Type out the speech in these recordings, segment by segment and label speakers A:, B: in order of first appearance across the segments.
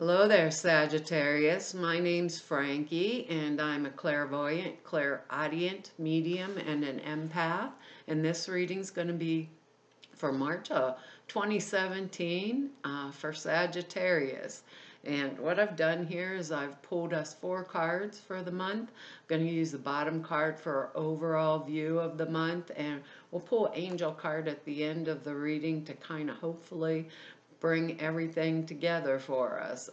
A: Hello there, Sagittarius. My name's Frankie, and I'm a clairvoyant, clairaudient, medium, and an empath. And this reading's going to be for March 2017 for Sagittarius. And what I've done here is I've pulled us 4 cards for the month. I'm going to use the bottom card for our overall view of the month, and we'll pull Angel card at the end of the reading to kind of hopefully bring everything together for us.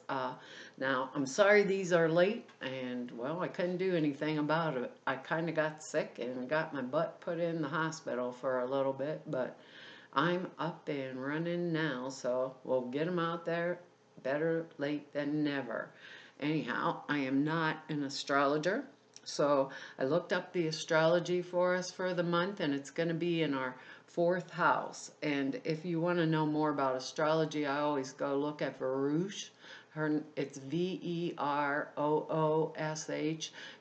A: Now, I'm sorry these are late, and well, I couldn't do anything about it. I kind of got sick and got my butt put in the hospital for a little bit, but I'm up and running now, so we'll get them out there. Better late than never. Anyhow, I am not an astrologer, so I looked up the astrology for us for the month, and it's going to be in our 4th house. And if you want to know more about astrology, I always go look at Veroush. It's Veroosh.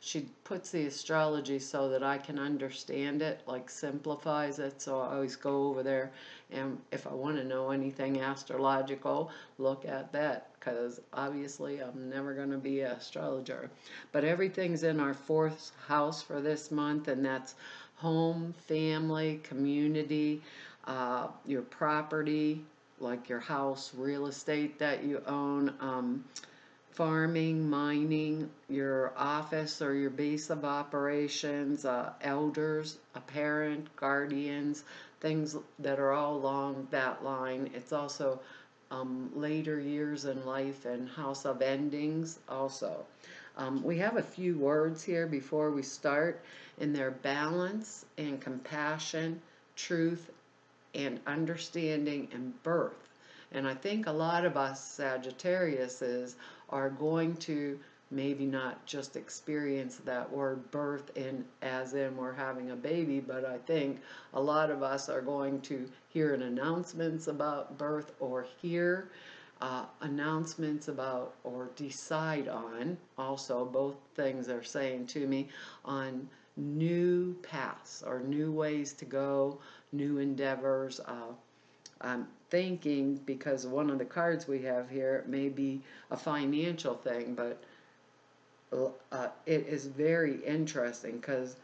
A: She puts the astrology so that I can understand it, like simplifies it. So I always go over there, and if I want to know anything astrological, look at that, because obviously I'm never going to be an astrologer. But everything's in our 4th house for this month, and that's home, family, community, your property, like your house, real estate that you own, farming, mining, your office or your base of operations, elders, a parent, guardians, things that are all along that line. It's also later years in life and house of endings also. We have a few words here before we start, and they're balance and compassion, truth and understanding, and birth. And I think a lot of us Sagittariuses are going to maybe not just experience that word birth in as in we're having a baby, but I think a lot of us are going to hear an announcements about birth, or hear announcements about, or decide on, also both things are saying to me, on new paths or new ways to go, new endeavors. I'm thinking, because one of the cards we have here, it may be a financial thing, but it is very interesting, because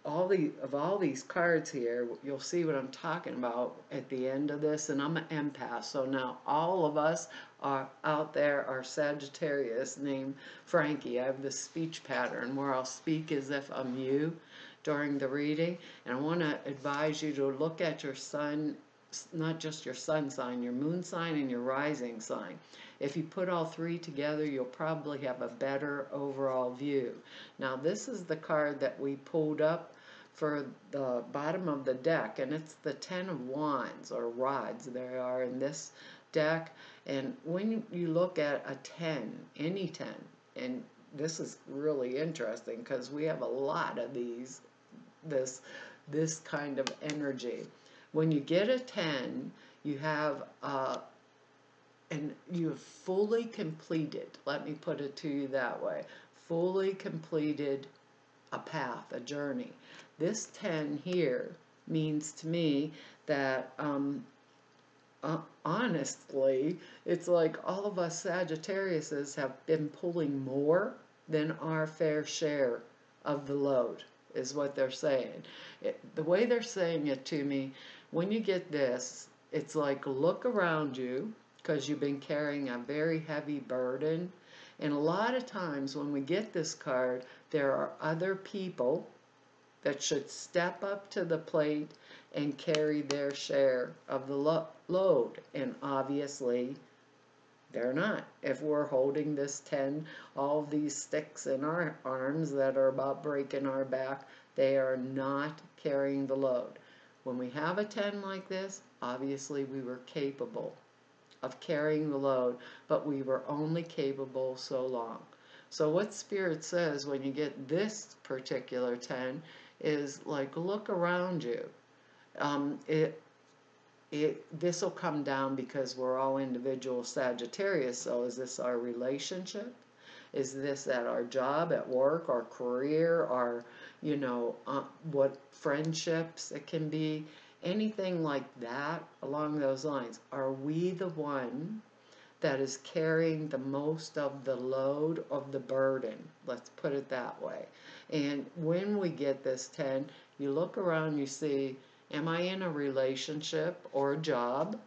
A: all these cards here, you'll see what I'm talking about at the end of this. And I'm an empath, so now all of us are out there are Sagittarius named Frankie. I have this speech pattern where I'll speak as if I'm you during the reading, and I want to advise you to look at your sun, not just your sun sign, your moon sign and your rising sign. If you put all 3 together, you'll probably have a better overall view. Now, this is the card that we pulled up for the bottom of the deck, and it's the 10 of Wands, or rods. They are in this deck. And when you look at a 10, any 10, and this is really interesting because we have a lot of this kind of energy. When you get a 10, you have and you have fully completed, let me put it to you that way, fully completed a path, a journey. This 10 here means to me that honestly, it's like all of us Sagittariuses have been pulling more than our fair share of the load, is what they're saying. The way they're saying it to me, when you get this, it's like, look around you, because you've been carrying a very heavy burden. And a lot of times when we get this card, there are other people that should step up to the plate and carry their share of the load. And obviously, they're not. If we're holding this 10, all these sticks in our arms that are about breaking our back, they are not carrying the load. When we have a 10 like this, obviously we were capable of carrying the load, but we were only capable so long. So what Spirit says when you get this particular 10 is like, look around you. This will come down because we're all individual Sagittarius. So is this our relationship? Is this at our job, at work, our career, our, what friendships it can be? Anything like that along those lines. Are we the one that is carrying the most of the load of the burden. Let's put it that way. And when we get this 10, you look around, you see, am I in a relationship or a job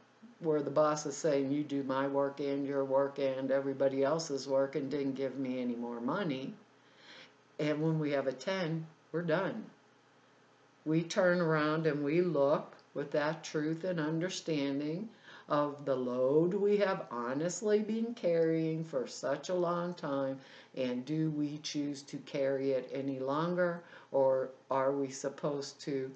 A: where the boss is saying, you do my work and your work and everybody else's work and didn't give me any more money? And when we have a 10, we're done. We turn around and we look with that truth and understanding of the load we have honestly been carrying for such a long time, and do we choose to carry it any longer, or are we supposed to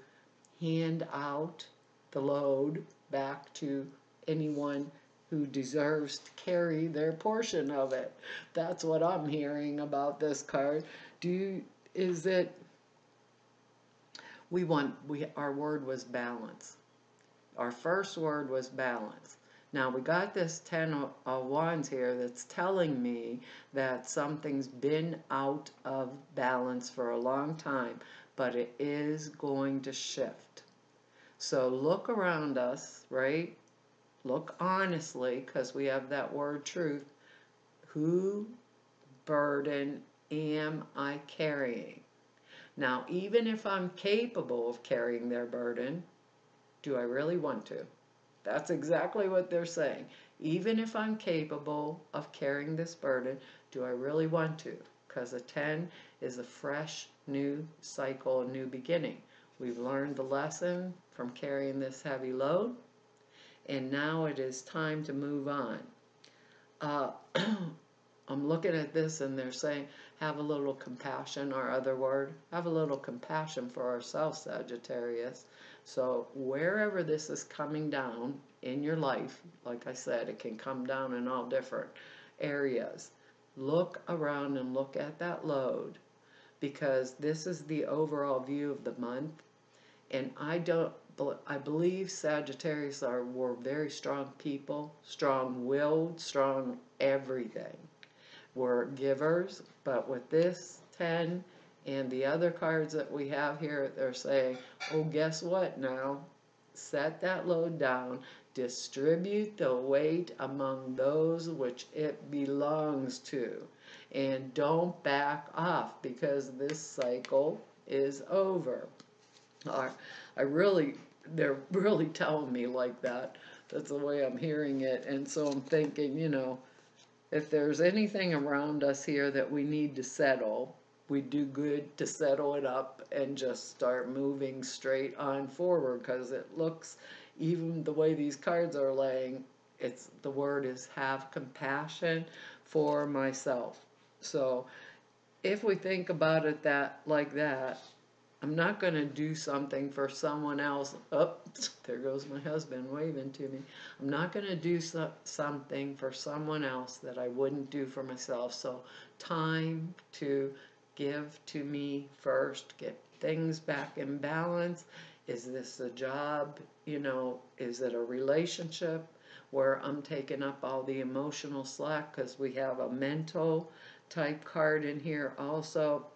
A: hand out the load back to anyone who deserves to carry their portion of it? That's what I'm hearing about this card. Is it, our word was balance. Our first word was balance. Now we got this 10 of Wands here that's telling me that something's been out of balance for a long time, but it is going to shift. So look around us, right? Look honestly, because we have that word truth. Who burden am I carrying? Now, even if I'm capable of carrying their burden, do I really want to? That's exactly what they're saying. Even if I'm capable of carrying this burden, do I really want to? Because a 10 is a fresh, new cycle, a new beginning. We've learned the lesson from carrying this heavy load, and now it is time to move on. I'm looking at this and they're saying, have a little compassion, our other word. Have a little compassion for ourselves, Sagittarius. So wherever this is coming down in your life, like I said, it can come down in all different areas. Look around and look at that load, because this is the overall view of the month. And I believe Sagittarius were very strong people, strong-willed, strong everything. We're givers, but with this 10 and the other cards that we have here, they're saying, oh, guess what now? Set that load down, distribute the weight among those which it belongs to, and don't back off, because this cycle is over. They're really telling me like that. That's the way I'm hearing it. And so I'm thinking, if there's anything around us here that we need to settle, we do good to settle it up and just start moving straight on forward, because it looks, even the way these cards are laying, the word is have compassion for myself. So if we think about it like that, I'm not going to do something for someone else. Oh, there goes my husband waving to me. I'm not going to do something for someone else that I wouldn't do for myself. So time to give to me first, get things back in balance. Is this a job? Is it a relationship where I'm taking up all the emotional slack? Because we have a mental type card in here also,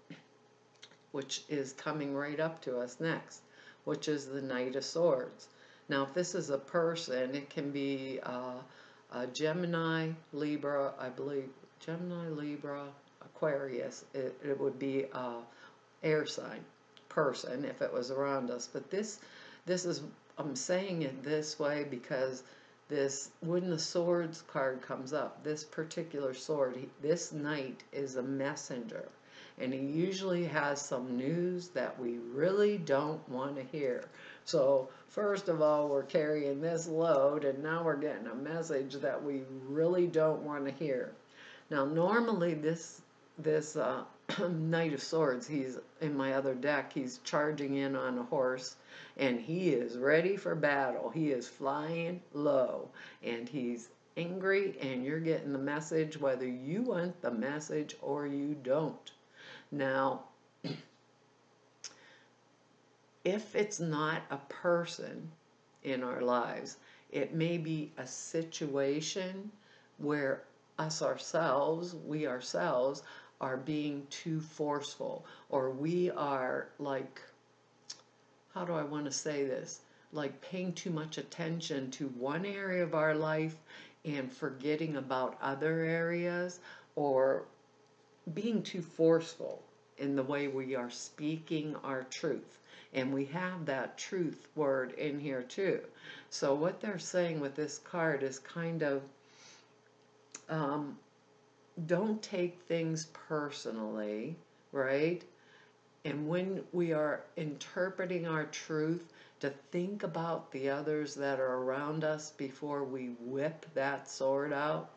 A: which is coming right up to us next, which is the Knight of Swords. Now, if this is a person, it can be a Gemini, Libra, I believe, Gemini, Libra, Aquarius. It would be a air sign person if it was around us. But this is, I'm saying it this way because when the Swords card comes up, this particular sword, this knight is a messenger. And he usually has some news that we really don't want to hear. So first of all, we're carrying this load, and now we're getting a message that we really don't want to hear. Now normally this Knight of Swords, he's in my other deck, he's charging in on a horse, and he is ready for battle. He is flying low, and he's angry, and you're getting the message whether you want the message or you don't. Now, if it's not a person in our lives, it may be a situation where we ourselves are being too forceful, or we are like, how do I want to say this? Like paying too much attention to one area of our life and forgetting about other areas, or being too forceful in the way we are speaking our truth. And we have that truth word in here too. So what they're saying with this card is kind of, don't take things personally, right? And when we are interpreting our truth, to think about the others that are around us before we whip that sword out,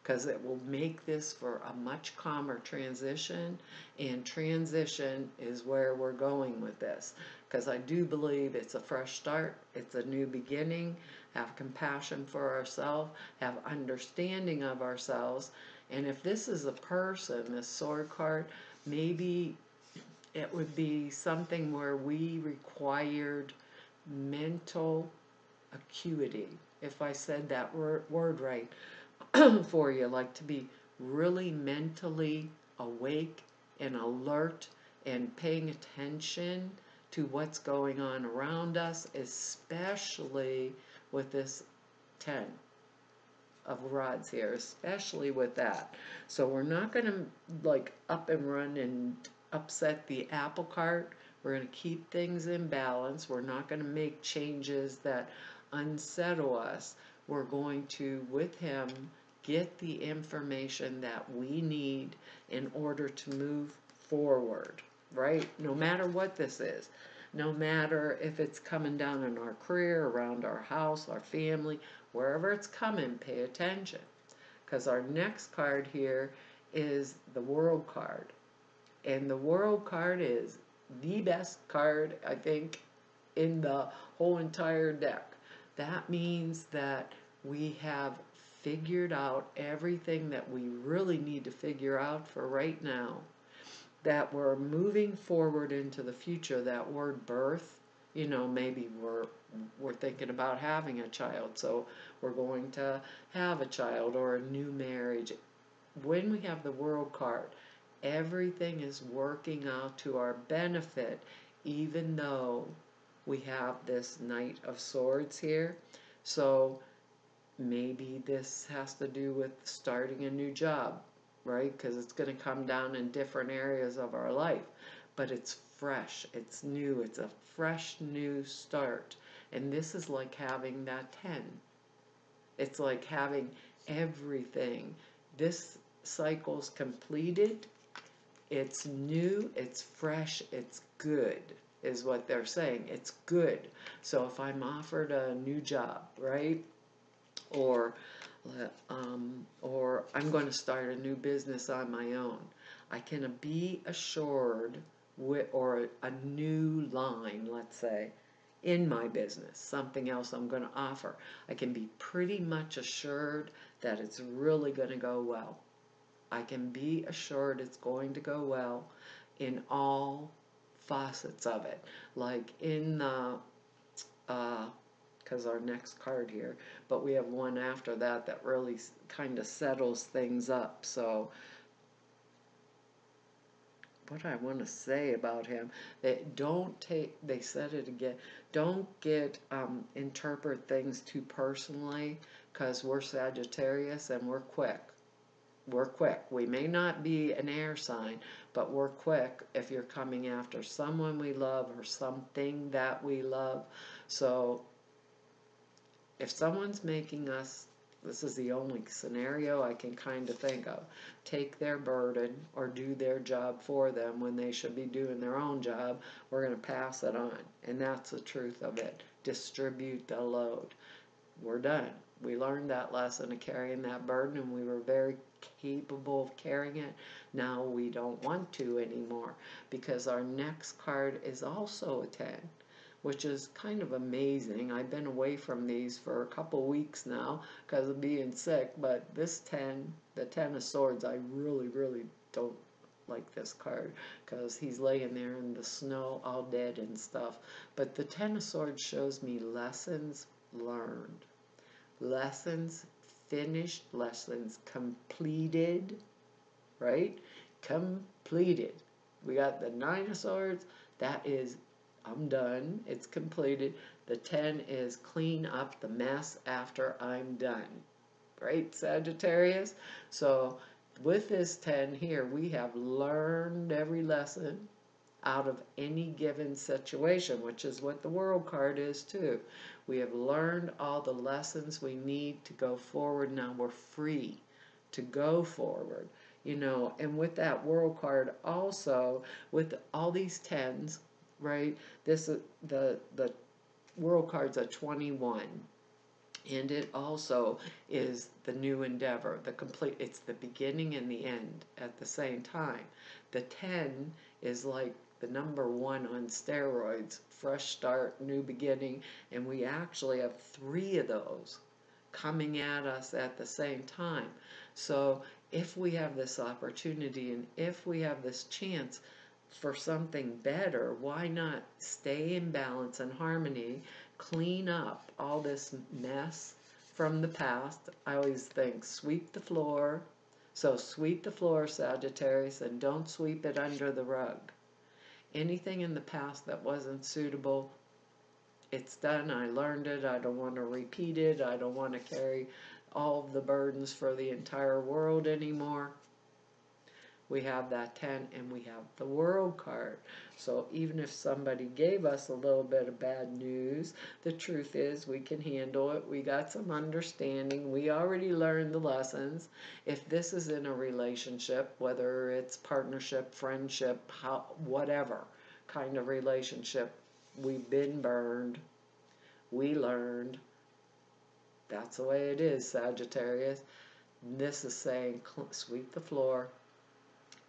A: because it will make this for a much calmer transition. And transition is where we're going with this, because I do believe it's a fresh start, it's a new beginning. Have compassion for ourselves, have understanding of ourselves. And if this is a person, this sword card, maybe it would be something where we required mental acuity, if I said that word right, for you, like to be really mentally awake and alert and paying attention to what's going on around us, especially with this 10 of rods here, especially with that. So we're not going to like up and run and upset the apple cart. We're going to keep things in balance. We're not going to make changes that unsettle us. We're going to, with him, get the information that we need in order to move forward, right? No matter what this is. No matter if it's coming down in our career, around our house, our family, wherever it's coming, pay attention. Because our next card here is the World card. And the World card is the best card, I think, in the whole entire deck. That means that we have figured out everything that we really need to figure out for right now. That we're moving forward into the future. That word birth, you know, maybe we're thinking about having a child, so we're going to have a child or a new marriage. When we have the World card, everything is working out to our benefit, even though we have this Knight of Swords here. So maybe this has to do with starting a new job, right? Because it's going to come down in different areas of our life. But it's fresh, it's new, it's a fresh new start. And this is like having that 10. It's like having everything. This cycle's completed. It's new, it's fresh, it's good, is what they're saying. It's good. So if I'm offered a new job, right? Or I'm going to start a new business on my own, I can be assured or a new line, let's say, in my business, something else I'm going to offer, I can be pretty much assured that it's really going to go well. I can be assured it's going to go well in all facets of it. Like in the, because our next card here, but we have one after that that really kind of settles things up. So what I want to say about him, that don't take, they said it again, don't interpret things too personally, because we're Sagittarius and we're quick. We're quick. We may not be an air sign, but we're quick if you're coming after someone we love or something that we love. So if someone's making us, this is the only scenario I can kind of think of, take their burden or do their job for them when they should be doing their own job, we're going to pass it on. And that's the truth of it. Distribute the load. We're done. We learned that lesson of carrying that burden, and we were very capable of carrying it. Now we don't want to anymore, because our next card is also a 10, which is kind of amazing. I've been away from these for a couple weeks now because of being sick, but this 10, the 10 of Swords, I really, really don't like this card, because he's laying there in the snow all dead and stuff. But the 10 of Swords shows me lessons learned, lessons finished, lessons completed, right? Completed. We got the 9 of Swords, that is, I'm done, it's completed. The 10 is clean up the mess after I'm done. right, Sagittarius? So with this 10 here, we have learned every lesson out of any given situation, which is what the World card is too. We have learned all the lessons we need to go forward. Now we're free to go forward. And with that World card also, with all these tens, right? This is the World card's a 21. And it also is the new endeavor, it's the beginning and the end at the same time. The 10 is like the number 1 on steroids, fresh start, new beginning, and we actually have 3 of those coming at us at the same time. So if we have this opportunity and if we have this chance for something better, why not stay in balance and harmony, clean up all this mess from the past? I always think sweep the floor. So sweep the floor, Sagittarius, and don't sweep it under the rug. Anything in the past that wasn't suitable, it's done. I learned it. I don't want to repeat it. I don't want to carry all of the burdens for the entire world anymore. We have that 10 and we have the World card. So even if somebody gave us a little bit of bad news, the truth is we can handle it. We got some understanding. We already learned the lessons. If this is in a relationship, whether it's partnership, friendship, whatever kind of relationship, we've been burned. We learned. That's the way it is, Sagittarius. This is saying sweep the floor.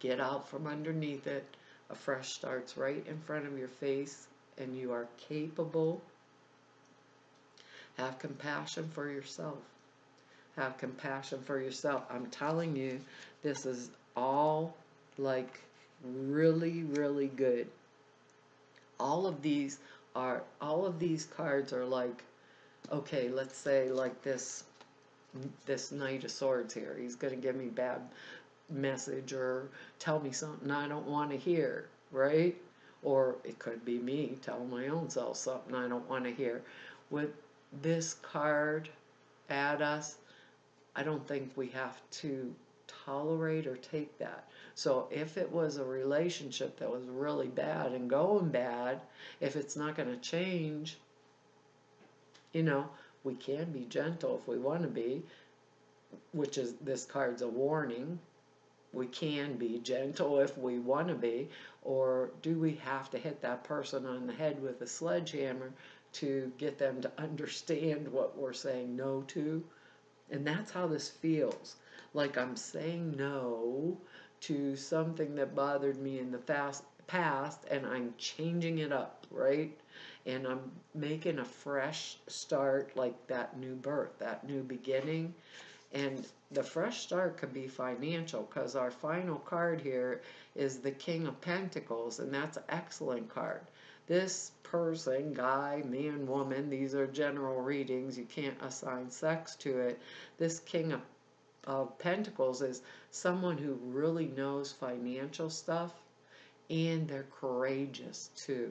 A: Get out from underneath it. A fresh start's right in front of your face, and you are capable. Have compassion for yourself. Have compassion for yourself. I'm telling you, this is all like really, really good. All of these cards are like, okay, let's say like this Knight of Swords here. He's going to give me bad message or tell me something I don't want to hear, right? Or it could be me telling my own self something I don't want to hear. With this card at us, I don't think we have to tolerate or take that. So if it was a relationship that was really bad and going bad, if it's not going to change, we can be gentle if we want to be, which is, this card's a warning. We can be gentle if we want to be, or do we have to hit that person on the head with a sledgehammer to get them to understand what we're saying no to? And that's how this feels. Like I'm saying no to something that bothered me in the past, and I'm changing it up, right? And I'm making a fresh start, like that new birth, that new beginning. And the fresh start could be financial, because our final card here is the King of Pentacles, and that's an excellent card. This person, guy, man, woman, these are general readings. You can't assign sex to it. This King of Pentacles is someone who really knows financial stuff, and they're courageous too.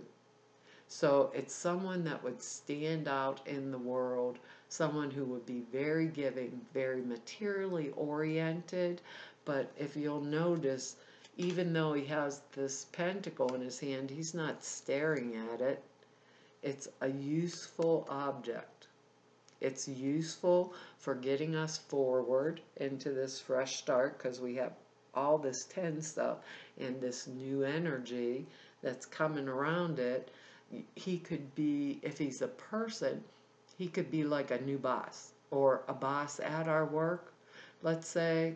A: So it's someone that would stand out in the world, someone who would be very giving, very materially oriented. But if you'll notice, even though he has this pentacle in his hand, he's not staring at it. It's a useful object. It's useful for getting us forward into this fresh start, because we have all this 10 stuff and this new energy that's coming around it. He could be, if he's a person, he could be like a new boss or a boss at our work, let's say,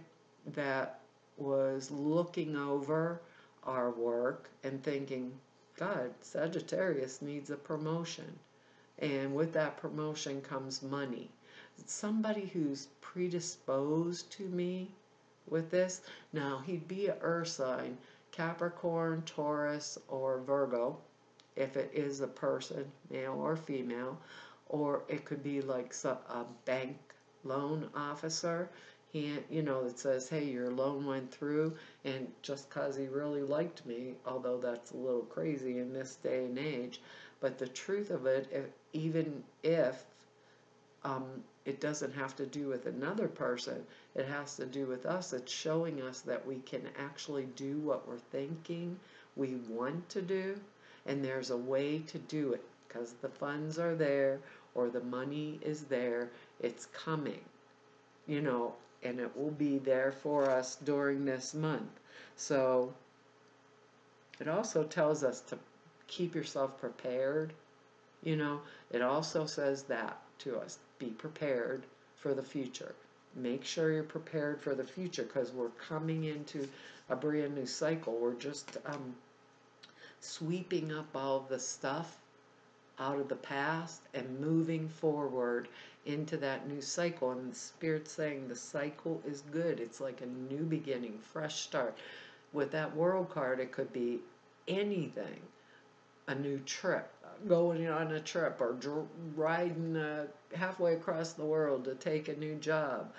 A: that was looking over our work and thinking, God, Sagittarius needs a promotion. And with that promotion comes money. Somebody who's predisposed to me with this. Now, he'd be a earth sign, Capricorn, Taurus, or Virgo, if it is a person, male or female. Or it could be like a bank loan officer, that says, hey, your loan went through, and just because he really liked me, although that's a little crazy in this day and age, but the truth of it, even if it doesn't have to do with another person. It has to do with us. It's showing us that we can actually do what we're thinking we want to do, and there's a way to do it because the funds are there or the money is there. It's coming, you know, and it will be there for us during this month. So it also tells us to keep yourself prepared. You know, it also says that to us, be prepared for the future. Make sure you're prepared for the future because we're coming into a brand new cycle. We're just sweeping up all the stuff out of the past and moving forward into that new cycle. And the Spirit's saying the cycle is good. It's like a new beginning, fresh start. With that World card, it could be anything. A new trip, going on a trip, or riding halfway across the world to take a new job,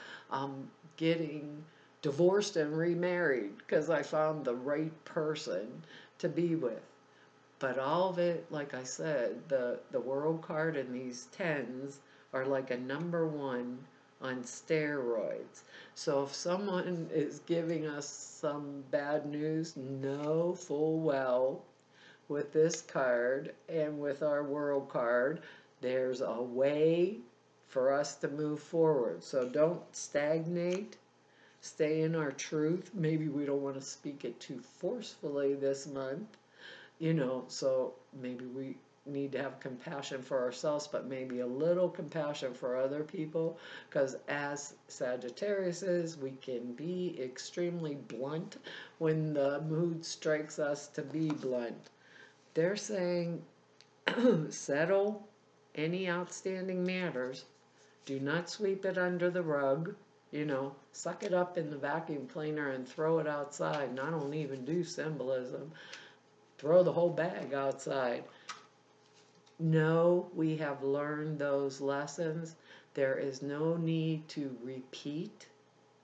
A: getting divorced and remarried because I found the right person to be with. But all of it, like I said, the World card and these tens are like a number one on steroids. So if someone is giving us some bad news, know full well with this card and with our World card, there's a way for us to move forward. So don't stagnate. Stay in our truth. Maybe we don't want to speak it too forcefully this month, you know, so maybe we need to have compassion for ourselves, but maybe a little compassion for other people, because as Sagittarius is, we can be extremely blunt when the mood strikes us to be blunt. They're saying settle any outstanding matters. Do not sweep it under the rug. You know, suck it up in the vacuum cleaner and throw it outside. And I don't even do symbolism. Throw the whole bag outside. No, we have learned those lessons. There is no need to repeat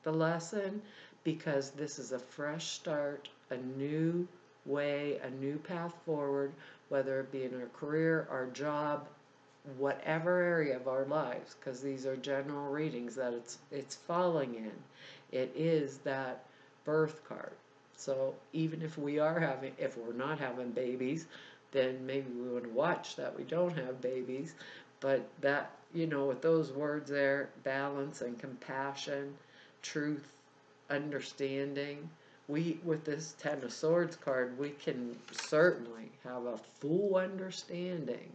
A: the lesson because this is a fresh start, a new way, a new path forward, whether it be in our career, our job, whatever area of our lives, because these are general readings that it's falling in. It is that birth card. So even if we're not having babies, then maybe we want to watch that we don't have babies. But that, you know, with those words there, balance and compassion, truth, understanding, with this Ten of Swords card, we can certainly have a full understanding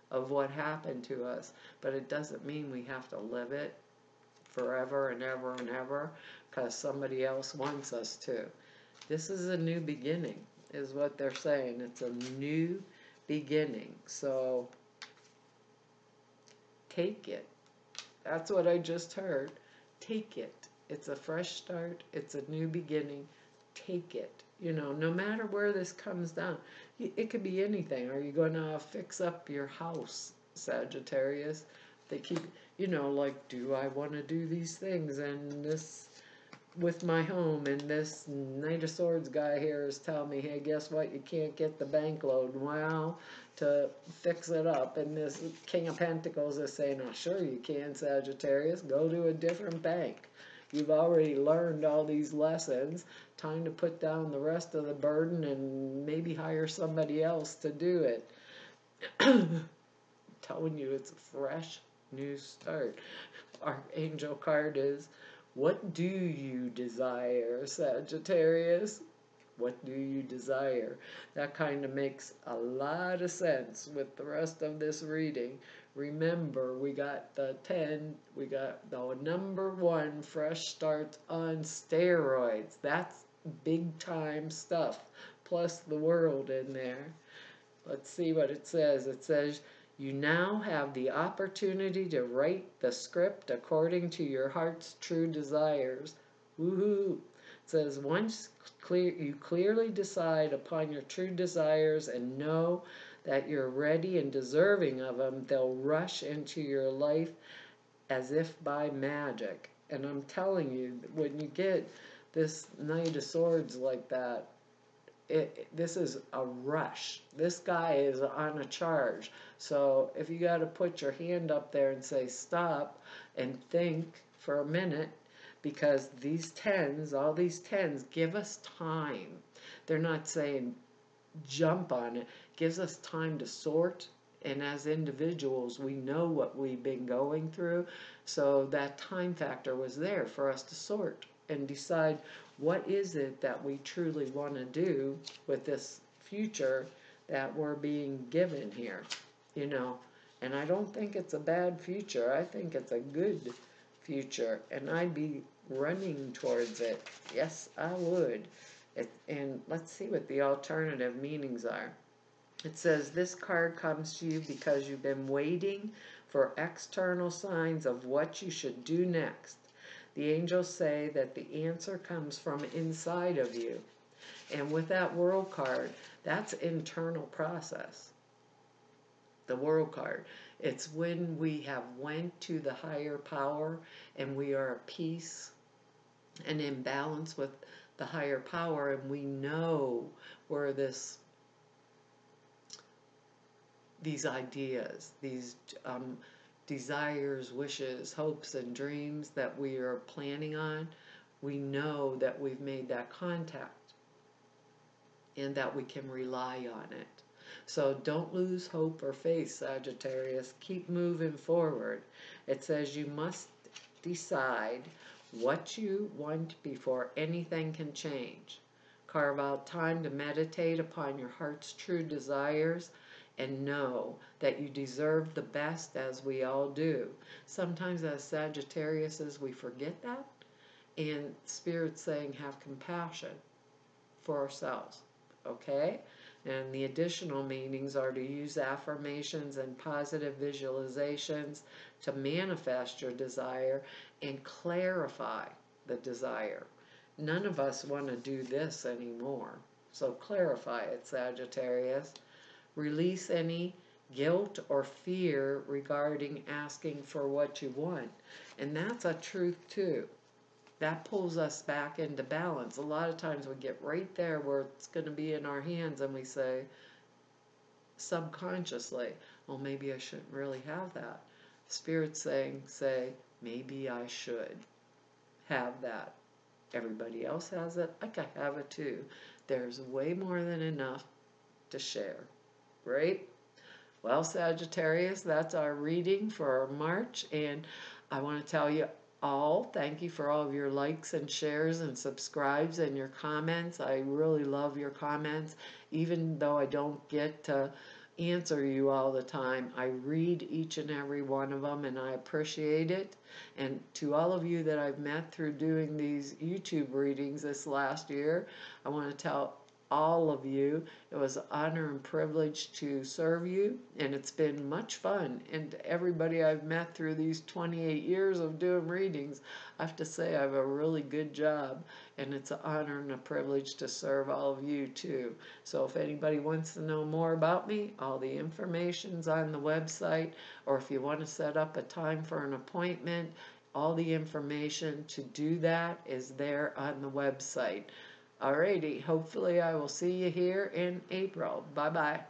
A: of what happened to us, but it doesn't mean we have to live it forever and ever and ever because somebody else wants us to. This is a new beginning, is what they're saying. It's a new beginning, so take it. That's what I just heard. Take it. It's a fresh start. It's a new beginning. Take it. You know, no matter where this comes down, it could be anything. Are you going to fix up your house, Sagittarius? They keep, you know, like, do I want to do these things? And this, with my home, and this Knight of Swords guy here is telling me, hey, guess what? You can't get the bank loan. Wow, to fix it up. And this King of Pentacles is saying, oh, sure you can, Sagittarius. Go to a different bank. You've already learned all these lessons. Time to put down the rest of the burden and maybe hire somebody else to do it. I'm telling you, it's a fresh new start. Archangel card is, what do you desire, Sagittarius? What do you desire? That kind of makes a lot of sense with the rest of this reading. Remember, we got the 10, we got the number 1 fresh start on steroids. That's big time stuff, plus the world in there. Let's see what it says. It says, you now have the opportunity to write the script according to your heart's true desires. Woohoo! It says, once you clearly decide upon your true desires and know that you're ready and deserving of them, they'll rush into your life as if by magic. And I'm telling you, when you get this Knight of Swords like that, this is a rush. This guy is on a charge. So if you got to put your hand up there and say stop and think for a minute, because these tens, all these tens, give us time. They're not saying jump on it. Gives us time to sort, and as individuals we know what we've been going through, so that time factor was there for us to sort and decide what is it that we truly want to do with this future that we're being given here, you know. And I don't think it's a bad future. I think it's a good future, and I'd be running towards it. Yes, I would. And let's see what the alternative meanings are. It says this card comes to you because you've been waiting for external signs of what you should do next. The angels say that the answer comes from inside of you. And with that world card, that's internal process. The world card. It's when we have went to the higher power and we are at peace and in balance with the higher power, and we know where these ideas, these desires, wishes, hopes, and dreams that we are planning on, we know that we've made that contact and that we can rely on it. So don't lose hope or faith, Sagittarius. Keep moving forward. It says you must decide what you want before anything can change. Carve out time to meditate upon your heart's true desires and know that you deserve the best, as we all do. Sometimes as Sagittariuses we forget that, and Spirit's saying have compassion for ourselves, okay? And the additional meanings are to use affirmations and positive visualizations to manifest your desire and clarify the desire. None of us want to do this anymore. So clarify it, Sagittarius. Release any guilt or fear regarding asking for what you want. And that's a truth too. That pulls us back into balance. A lot of times we get right there where it's going to be in our hands and we say subconsciously, well, maybe I shouldn't really have that. Spirit's saying, maybe I should have that. Everybody else has it. I can have it too. There's way more than enough to share, right? Well, Sagittarius, that's our reading for March, and I want to tell you all, thank you for all of your likes and shares and subscribes and your comments. I really love your comments, even though I don't get to answer you all the time. I read each and every one of them, and I appreciate it. And to all of you that I've met through doing these YouTube readings this last year, I want to tell all of you, it was an honor and privilege to serve you, and it's been much fun. And everybody I've met through these 28 years of doing readings, I have to say I have a really good job, and it's an honor and a privilege to serve all of you too. So if anybody wants to know more about me, all the information's on the website, or if you want to set up a time for an appointment, all the information to do that is there on the website. Alrighty, hopefully I will see you here in April. Bye-bye.